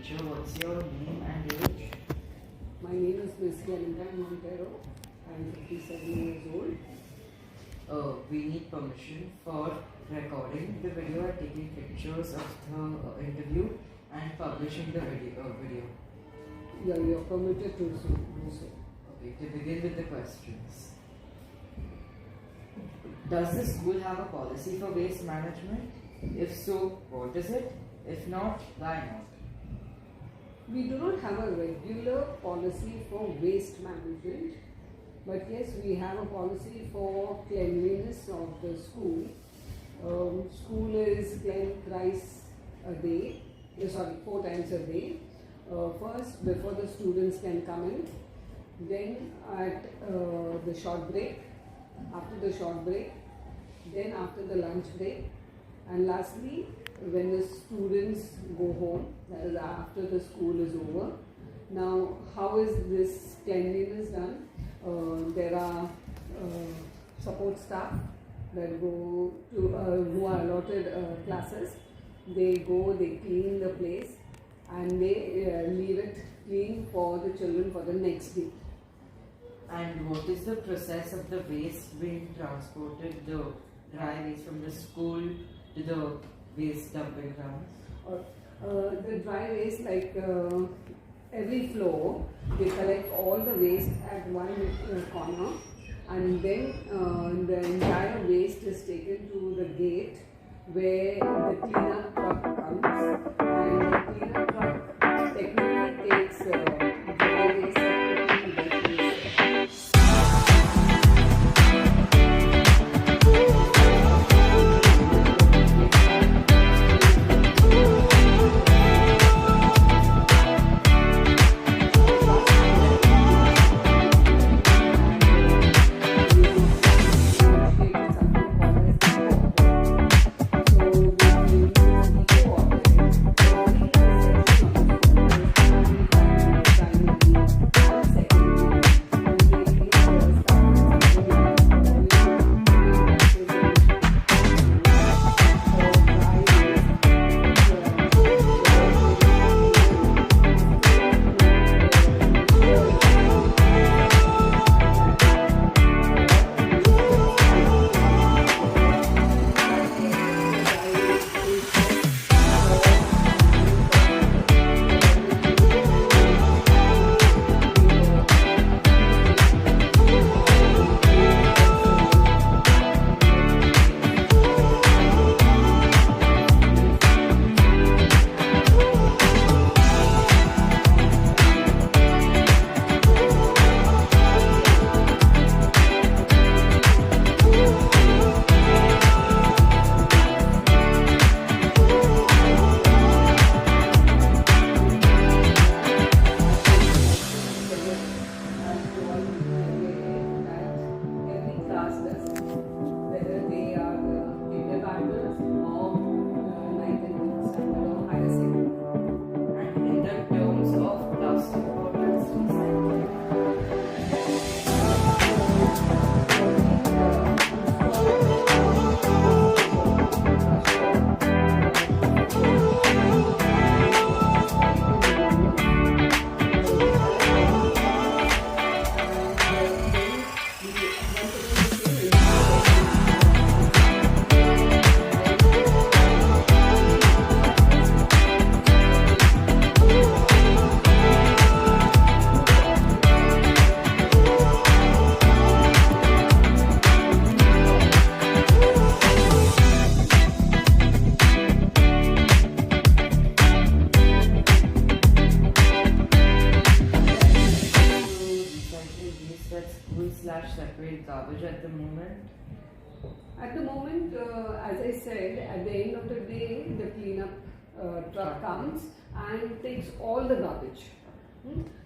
teacher. What's your name and age? My name is Miss Eumind. I'm 57 years old. We need permission for recording the video and taking pictures of the interview and publishing the video. Yeah, you're permitted to do so. Okay, to begin with the questions. Does the school have a policy for waste management? If so, what is it? If not, why not? We do not have a regular policy for waste management, but yes, we have a policy for cleanliness of the school. School is cleaned thrice a day, 4 times a day. First, before the students can come in, then at the short break, after the short break, then after the lunch break, and lastly, when the students go home, that is after the school is over. Now, how is this cleanliness done? There are support staff that go to who are allotted classes. They go, they clean the place, and they leave it clean for the children for the next day. And what is the process of the waste being transported, the dry waste from the school to the waste dumping grounds? The dry waste, like every floor, they collect all the waste at one corner, and then the entire waste is taken to the gate where the cleanup truck comes, and the cleanup truck technically takes dry waste and wet waste. Separate garbage at the moment? At the moment, as I said, at the end of the day, the cleanup truck comes and takes all the garbage.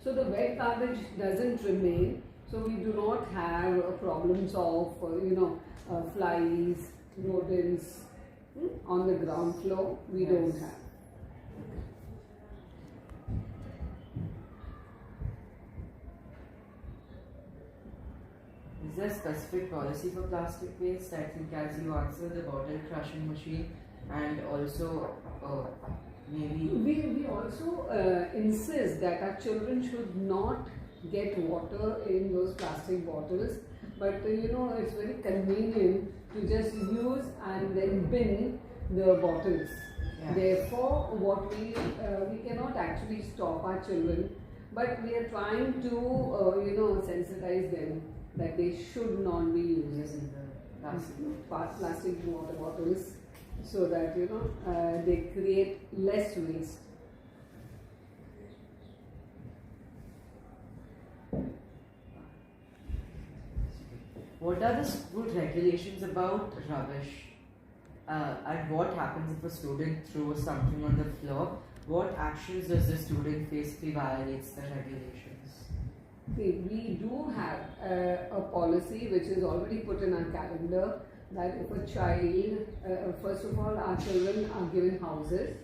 So the wet garbage doesn't remain. So we do not have problems of flies, rodents on the ground floor. We don't have. Is there a specific policy for plastic waste? I think as you answered, the bottle crushing machine, and also maybe... We also also insist that our children should not get water in those plastic bottles, but it's very convenient to just use and then bin the bottles. Yeah. Therefore, what we cannot actually stop our children, but we are trying to sensitize them that they should not be using plastic water bottles, so that they create less waste. What are the school regulations about rubbish? And what happens if a student throws something on the floor? What actions does the student face if he violates the regulations? See, we do have a policy which is already put in our calendar, that if a child, first of all, our children are given houses,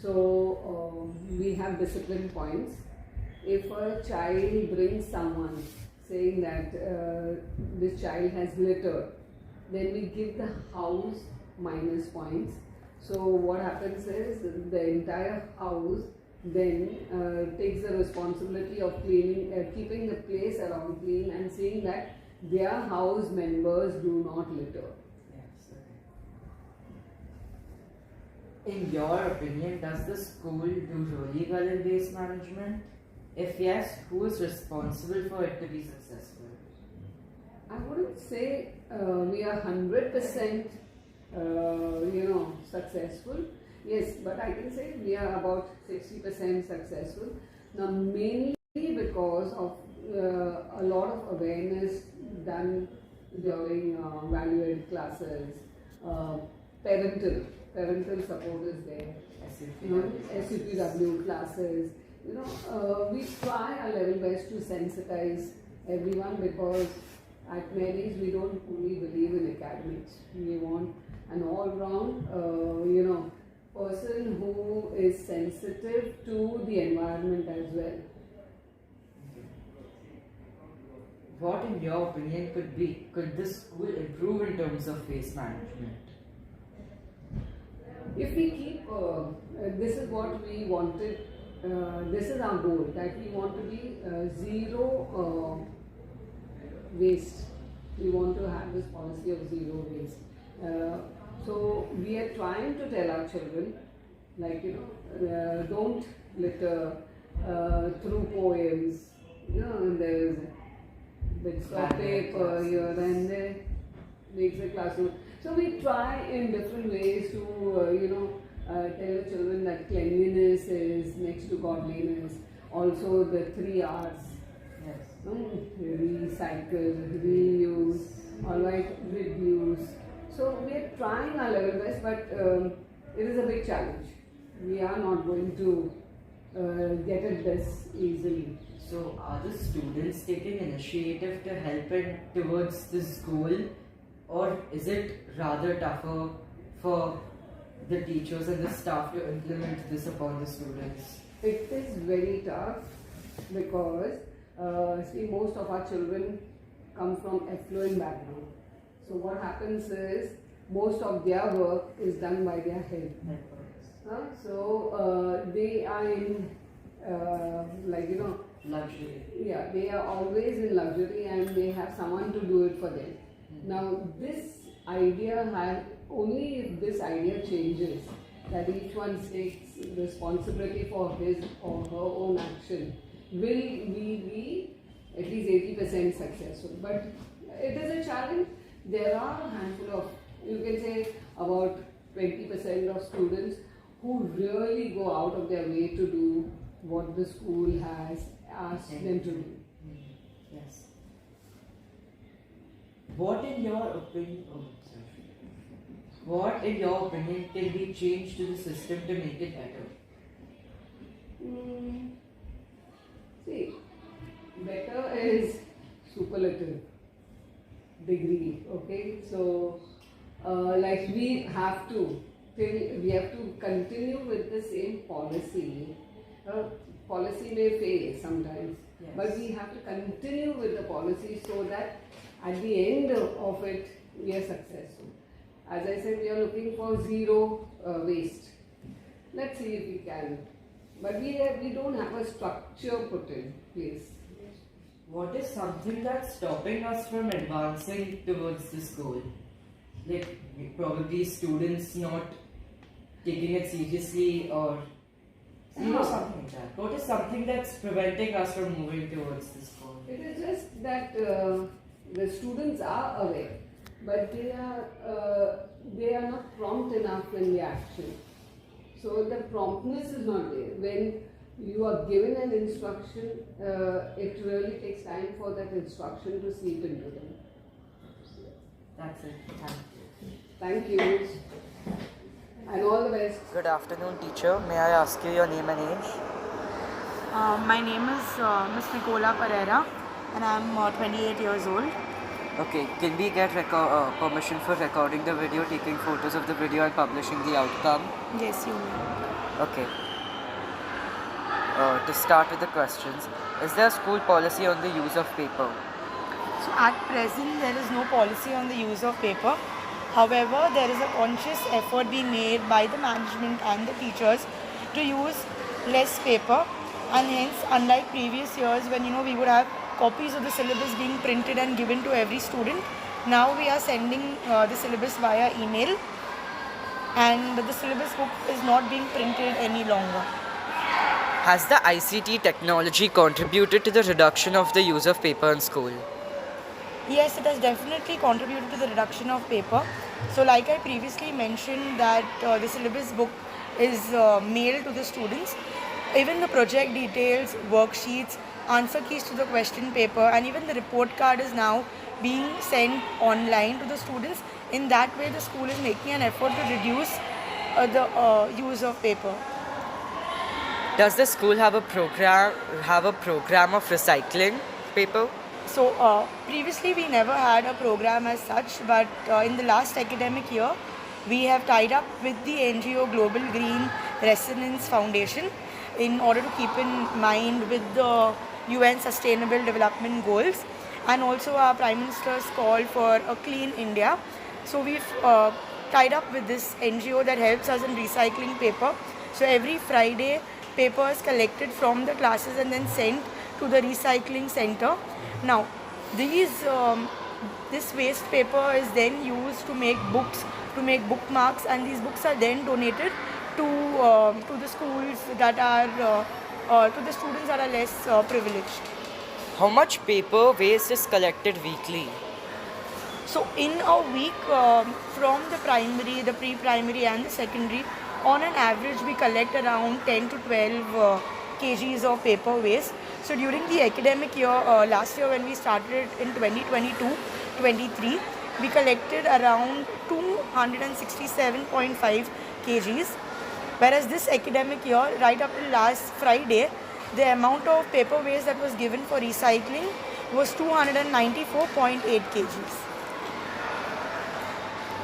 so we have discipline points. If a child brings someone saying that this child has littered, then we give the house minus points. So what happens is the entire house then takes the responsibility of cleaning, keeping the place around clean and seeing that their house members do not litter. Yes, okay. In your opinion, does the school do really well in waste management? If yes, who is responsible for it to be successful? I wouldn't say we are 100% successful. Yes, but I can say we are about 60% successful. Now, mainly because of a lot of awareness done during value-added classes, parental support is there, SUPW classes. We try our level best to sensitize everyone, because at Mary's we don't only believe in academics. We want an all-round, person who is sensitive to the environment as well. What, in your opinion, could the school improve in terms of waste management? If we keep, this is what we wanted, this is our goal, that we want to be zero waste. We want to have this policy of zero waste. So we are trying to tell our children, like, don't litter, through poems, and there's bits of paper here and there, makes the classroom. So we try in different ways to, tell the children that cleanliness is next to godliness. Also the 3 R's. Yes. Recycle, reuse, reduce. So we are trying our level best, but it is a big challenge. We are not going to get it this easily. So are the students taking initiative to help it towards this goal, or is it rather tougher for the teachers and the staff to implement this upon the students? It is very tough, because most of our children come from affluent background. So what happens is most of their work is done by their head. So they are in luxury. Yeah, they are always in luxury and they have someone to do it for them. Now this idea only if this idea changes, that each one takes responsibility for his or her own action, will we be at least 80% successful. But it is a challenge. There are a handful of, you can say about 20% of students who really go out of their way to do what the school has asked them to do. Yes. What in your opinion can be changed to the system to make it better? See, better is superlative degree, okay? So, we have to continue with the same policy. Policy may fail sometimes, yes, but we have to continue with the policy so that at the end of it we are successful. As I said, we are looking for zero waste. Let's see if we can But we don't have a structure put in place. What is something that's stopping us from advancing towards this goal? Like probably students not taking it seriously or something like that. What is something that's preventing us from moving towards this goal? It is just that the students are aware, but they are not prompt enough in the action. So the promptness is not there. When you are given an instruction, it really takes time for that instruction to seep into them. That's it. Thank you. And all the best. Good afternoon, teacher. May I ask you your name and age? My name is Miss Nicola Pereira and I am 28 years old. Okay, can we get permission for recording the video, taking photos of the video and publishing the outcome? Yes, you may. Okay. To start with the questions, is there a school policy on the use of paper? So at present there is no policy on the use of paper. However, there is a conscious effort being made by the management and the teachers to use less paper, and hence unlike previous years when we would have copies of the syllabus being printed and given to every student, now we are sending the syllabus via email and the syllabus book is not being printed any longer. Has the ICT technology contributed to the reduction of the use of paper in school? Yes, it has definitely contributed to the reduction of paper. So like I previously mentioned that the syllabus book is mailed to the students. Even the project details, worksheets, answer keys to the question paper and even the report card is now being sent online to the students. In that way the school is making an effort to reduce the use of paper. Does the school have a program of recycling paper? So previously we never had a program as such, but in the last academic year we have tied up with the NGO Global Green Resonance Foundation in order to keep in mind with the UN Sustainable Development Goals and also our Prime Minister's call for a clean India. So we've tied up with this NGO that helps us in recycling paper. So every Friday paper is collected from the classes and then sent to the recycling center. Now this waste paper is then used to make books, to make bookmarks, and these books are then donated to the schools that are to the students that are less privileged. How much paper waste is collected weekly? So in a week from the primary, the pre-primary and the secondary, on an average we collect around 10 to 12 kgs of paper waste. So during the academic year, last year when we started in 2022-23, we collected around 267.5 kgs. Whereas this academic year, right up till last Friday, the amount of paper waste that was given for recycling was 294.8 kgs.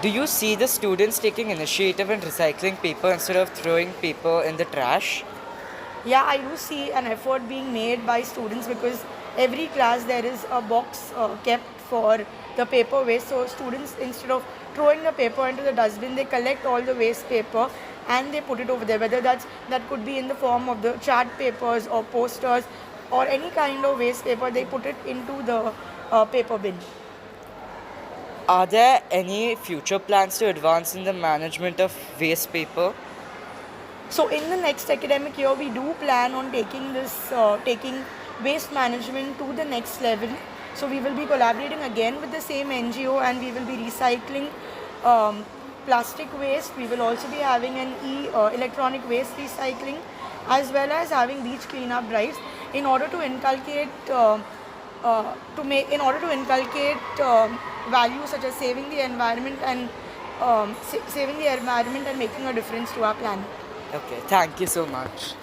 Do you see the students taking initiative in recycling paper instead of throwing paper in the trash? Yeah, I do see an effort being made by students because every class there is a box kept for the paper waste. So students, instead of throwing the paper into the dustbin, they collect all the waste paper and they put it over there, whether that could be in the form of the chart papers or posters or any kind of waste paper. They put it into the paper bin. Are there any future plans to advance in the management of waste paper? So in the next academic year, we do plan on taking waste management to the next level. So we will be collaborating again with the same NGO and we will be recycling plastic waste. We will also be having an electronic waste recycling as well as having beach cleanup drives in order to inculcate values such as saving the environment and making a difference to our planet. Okay, thank you so much.